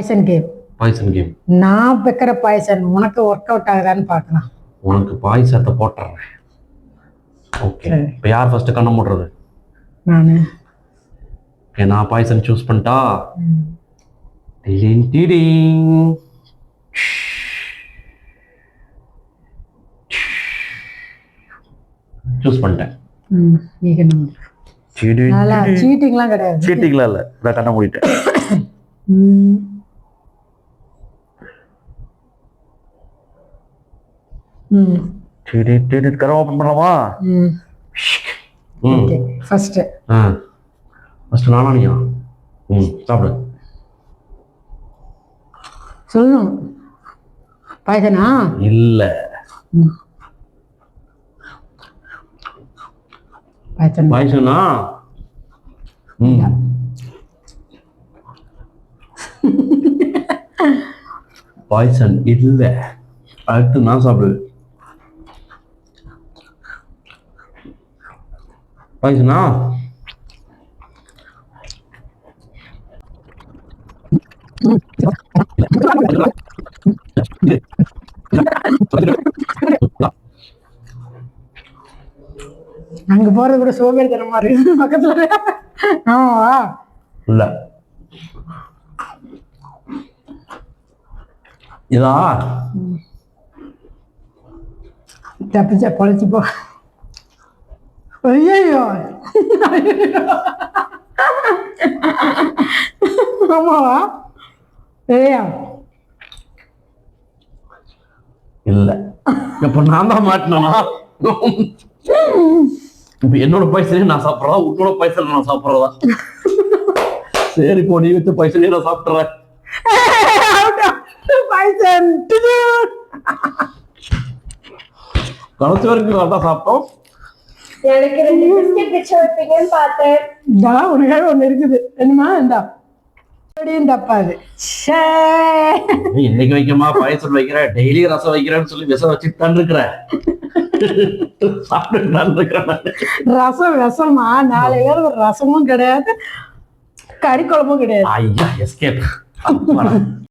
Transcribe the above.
Poison game. Poison game. நான் வைக்கிற poison உனக்கு ஒர்க் அவுட் ஆகுதான்னு பார்க்கலாம். உனக்கு பாய்சத்தை போட்டுறேன். ஓகே, இப்போ யார் ஃபர்ஸ்ட் கண்ணை மூடுறது? நானு. ஓகே, நான் பாய்சன் சூஸ் பண்ணிட்டா. டிடிங் டிடிங். சூஸ் பண்ணிட்டேன். நீ கண்ணை மூடு. சீட்டிங்லாம் கிடையாது. சீட்டிங்லாம் இல்லை, நான் கண்ணை மூடிட்டேன். கரை ஓப்பன் பண்ணலாமா? ஓகே, ஃபர்ஸ்ட் நானா நீயா? சாப்பிடு. சொல்லணும். பாய்சனா இல்ல, பாய்சனா? பாய்சன் இல்ல. அடுத்து நான் சாப்பிடு. பாய்சனா? அங்க போறது கூட சோம்பேறித்தனமா இருக்கு பக்கத்துல. ஆமாவா? இல்ல, இதா தப்பிச்சா பொழைச்சி போ. ஐயோ, ஆமாவா? ஏயா இல்ல, இப்ப நான் தான் மாட்டினா. இப்ப என்னோட பைசலையும் நான் சாப்பிட்றதா, உன்னோட பைசல நான் சாப்பிட்றதா? சரி, போ, நீ வச்ச பைசலையும் நான் சாப்பிட்றேன். கடைசி வரைக்கும் நான் தான் சாப்பிட்டோம். எனக்கு 2 பிஸ்கட் வச்சு வைப்பீங்கன்னு பார்த்தேன். உனக்காக ஒண்ணு இருக்குது. என்னமா இந்தா தப்பாது. என்னைக்கு வைக்கமா பாயசம் வைக்கிற, டெய்லி ரசம் வைக்கிறேன்னு சொல்லி விஷம் வச்சுட்டு தான் இருக்கிறேன். ரசம் விஷமா? நாளையில ஒரு ரசமும் கிடையாது, கறி குழம்பும் கிடையாது. ஐயா, எஸ்கேப்.